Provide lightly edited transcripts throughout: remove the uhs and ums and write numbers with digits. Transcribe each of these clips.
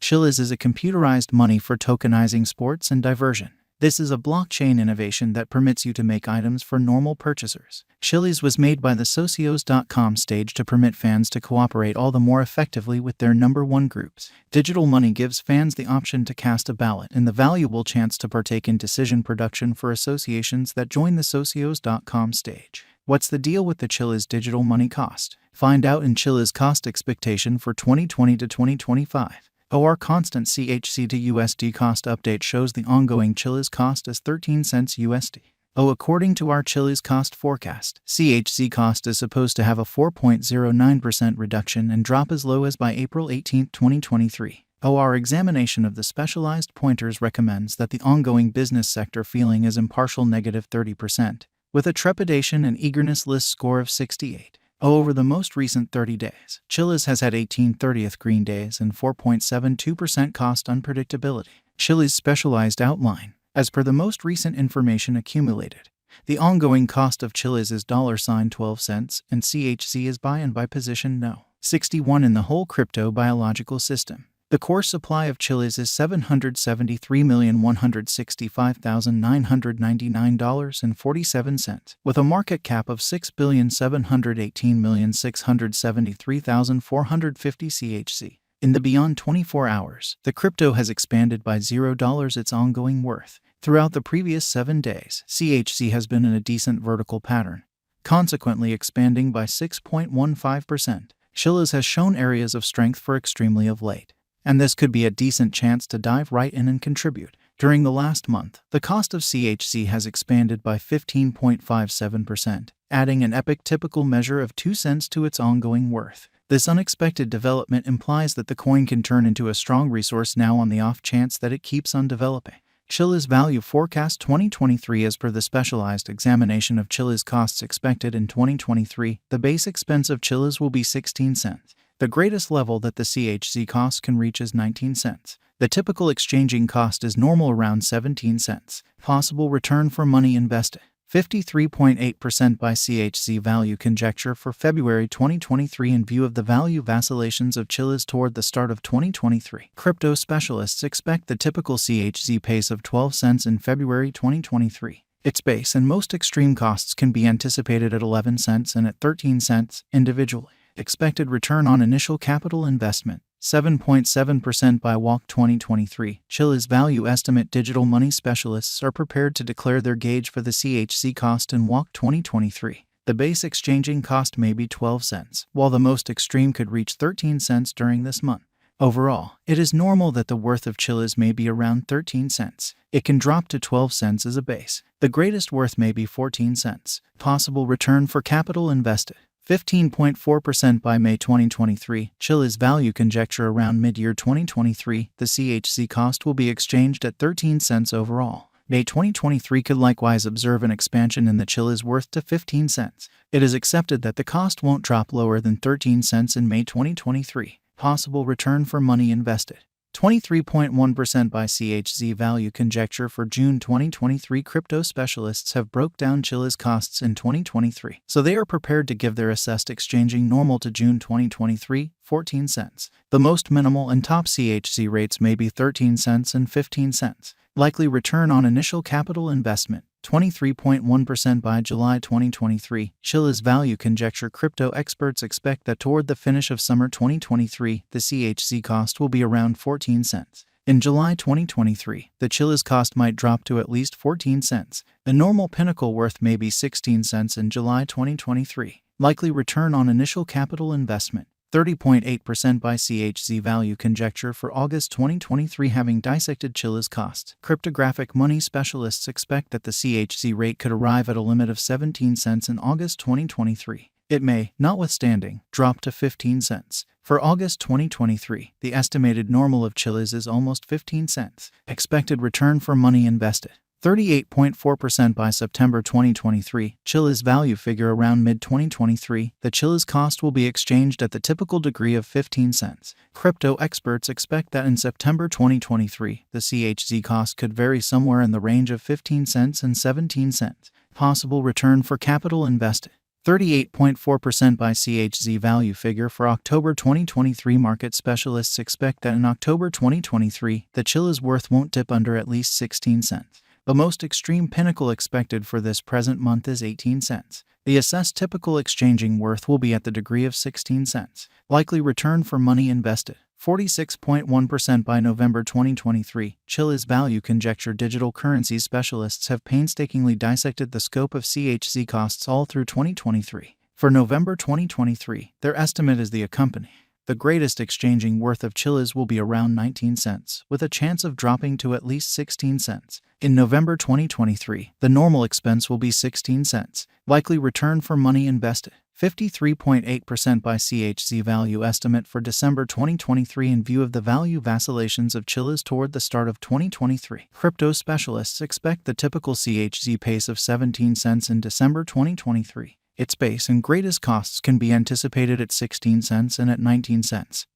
Chiliz is a computerized money for tokenizing sports and diversion. This is a blockchain innovation that permits you to make items for normal purchasers. Chiliz was made by the Socios.com stage to permit fans to cooperate all the more effectively with their number one groups. Digital money gives fans the option to cast a ballot and the valuable chance to partake in decision production for associations that join the Socios.com stage. What's the deal with the Chiliz digital money cost? Find out in Chiliz cost expectation for 2020 to 2025. Our constant CHC to USD cost update shows the ongoing Chiliz cost as 13 cents USD. According to our Chiliz cost forecast, CHC cost is supposed to have a 4.09% reduction and drop as low as by April 18, 2023. Our examination of the specialized pointers recommends that the ongoing business sector feeling is impartial negative 30%, with a trepidation and eagerness list score of 68. Over the most recent 30 days, Chiliz has had 18 30th green days and 4.72% cost unpredictability. Chiliz specialized outline. As per the most recent information accumulated, the ongoing cost of Chiliz is $12 cents and CHC is buy and buy position no. 61 in the whole crypto biological system. The core supply of Chiliz is $773,165,999.47, with a market cap of $6,718,673,450 CHC. In the beyond 24 hours, the crypto has expanded by $0 its ongoing worth. Throughout the previous 7 days, CHC has been in a decent vertical pattern, consequently expanding by 6.15%. Chiliz has shown areas of strength for extremely of late, and this could be a decent chance to dive right in and contribute. During the last month, the cost of CHC has expanded by 15.57%, adding an epic typical measure of 2 cents to its ongoing worth. This unexpected development implies that the coin can turn into a strong resource now on the off chance that it keeps on developing. Chiliz value forecast 2023. As per the specialized examination of Chiliz costs expected in 2023, the base expense of Chiliz will be 16 cents. The greatest level that the CHC cost can reach is 19 cents. The typical exchanging cost is normal around 17 cents. Possible return for money invested. 53.8% by CHC value conjecture for February 2023 in view of the value vacillations of Chiliz toward the start of 2023. Crypto specialists expect the typical CHC pace of 12 cents in February 2023. Its base and most extreme costs can be anticipated at 11 cents and at 13 cents individually. Expected return on initial capital investment, 7.7% by WALC 2023. Chiliz value estimate digital money specialists are prepared to declare their gauge for the CHC cost in WALC 2023. The base exchanging cost may be 12 cents, while the most extreme could reach 13 cents during this month. Overall, it is normal that the worth of Chiliz may be around 13 cents. It can drop to 12 cents as a base. The greatest worth may be 14 cents. Possible return for capital invested. 15.4% by May 2023. Chiliz value conjecture around mid-year 2023. The CHC cost will be exchanged at 13 cents overall. May 2023 could likewise observe an expansion in the Chiliz worth to 15 cents. It is accepted that the cost won't drop lower than 13 cents in May 2023. Possible return for money invested. 23.1% by CHZ value conjecture for June 2023. Crypto specialists have broke down Chiliz costs in 2023, so they are prepared to give their assessed exchanging normal to June 2023, 14 cents. The most minimal and top CHZ rates may be 13 cents and 15 cents. Likely return on initial capital investment, 23.1% by July 2023. Chiliz value conjecture. Crypto experts expect that toward the finish of summer 2023, the CHC cost will be around 14 cents. In July 2023, the Chiliz cost might drop to at least 14 cents. The normal pinnacle worth may be 16 cents in July 2023. Likely return on initial capital investment, 30.8% by CHZ value conjecture for August 2023. Having dissected Chiliz costs, cryptographic money specialists expect that the CHZ rate could arrive at a limit of 17 cents in August 2023. It may, notwithstanding, drop to 15 cents. For August 2023, the estimated normal of Chiliz is almost 15 cents. Expected return for money invested, 38.4% by September 2023. Chiliz value figure around mid-2023. The Chiliz cost will be exchanged at the typical degree of 15 cents. Crypto experts expect that in September 2023, the CHZ cost could vary somewhere in the range of 15 cents and 17 cents. Possible return for capital invested, 38.4% by CHZ value figure for October 2023. Market specialists expect that in October 2023, the Chiliz worth won't dip under at least 16 cents. The most extreme pinnacle expected for this present month is 18 cents. The assessed typical exchanging worth will be at the degree of 16 cents. Likely return for money invested, 46.1% by November 2023. Chiliz value conjecture. Digital currencies specialists have painstakingly dissected the scope of CHZ costs all through 2023. For November 2023, their estimate is the accompanying. The greatest exchanging worth of Chiliz will be around 19 cents, with a chance of dropping to at least 16 cents. In November 2023, the normal expense will be 16 cents. Likely return for money invested, 53.8% by CHZ value estimate for December 2023. In view of the value vacillations of Chiliz toward the start of 2023, crypto specialists expect the typical CHZ pace of 17 cents in December 2023. Its base and greatest costs can be anticipated at 16 cents and at 19 cents.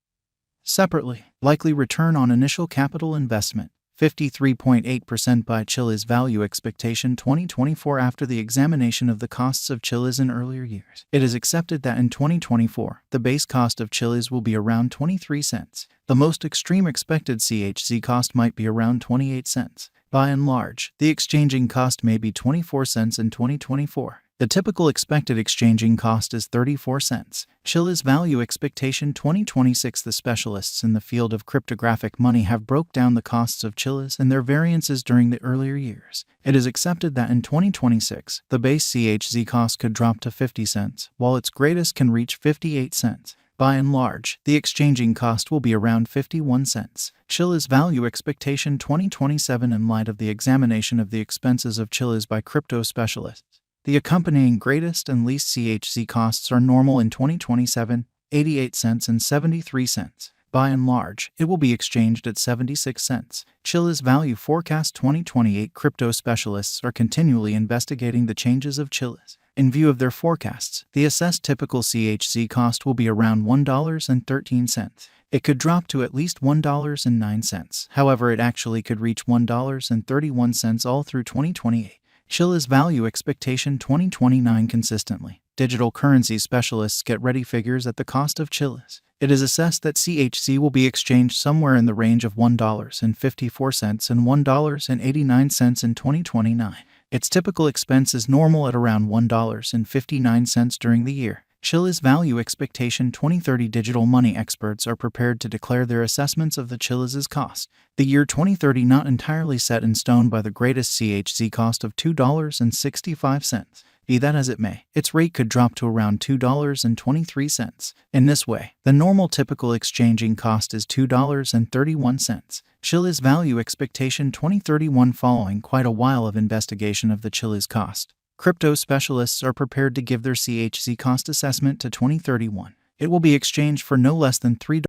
Separately, likely return on initial capital investment, 53.8% by Chiliz value expectation 2024. After the examination of the costs of Chiliz in earlier years, it is accepted that in 2024, the base cost of Chiliz will be around 23 cents. The most extreme expected CHZ cost might be around 28 cents. By and large, the exchanging cost may be 24 cents in 2024. The typical expected exchanging cost is 34 cents. Chiliz value expectation 2026. The specialists in the field of cryptographic money have broke down the costs of Chiliz and their variances during the earlier years. It is accepted that in 2026, the base CHZ cost could drop to 50 cents, while its greatest can reach 58 cents. By and large, the exchanging cost will be around 51 cents. Chiliz value expectation 2027. In light of the examination of the expenses of Chiliz by crypto specialists, the accompanying greatest and least CHZ costs are normal in 2027, 88 cents and 73 cents. By and large, it will be exchanged at 76 cents. Chiliz value forecast 2028. Crypto specialists are continually investigating the changes of Chiliz. In view of their forecasts, the assessed typical CHZ cost will be around $1.13. It could drop to at least $1.09. However, it actually could reach $1.31 all through 2028. Chiliz value expectation 2029. Consistently, digital currency specialists get ready figures at the cost of Chiliz. It is assessed that CHZ will be exchanged somewhere in the range of $1.54 and $1.89 in 2029. Its typical expense is normal at around $1.59 during the year. Chiliz value expectation 2030. Digital money experts are prepared to declare their assessments of the Chiliz's cost. The year 2030 not entirely set in stone by the greatest CHZ cost of $2.65. Be that as it may, its rate could drop to around $2.23. In this way, the normal typical exchanging cost is $2.31. Chiliz value expectation 2031. Following quite a while of investigation of the Chiliz cost, crypto specialists are prepared to give their CHZ cost assessment to 2031. It will be exchanged for no less than $3.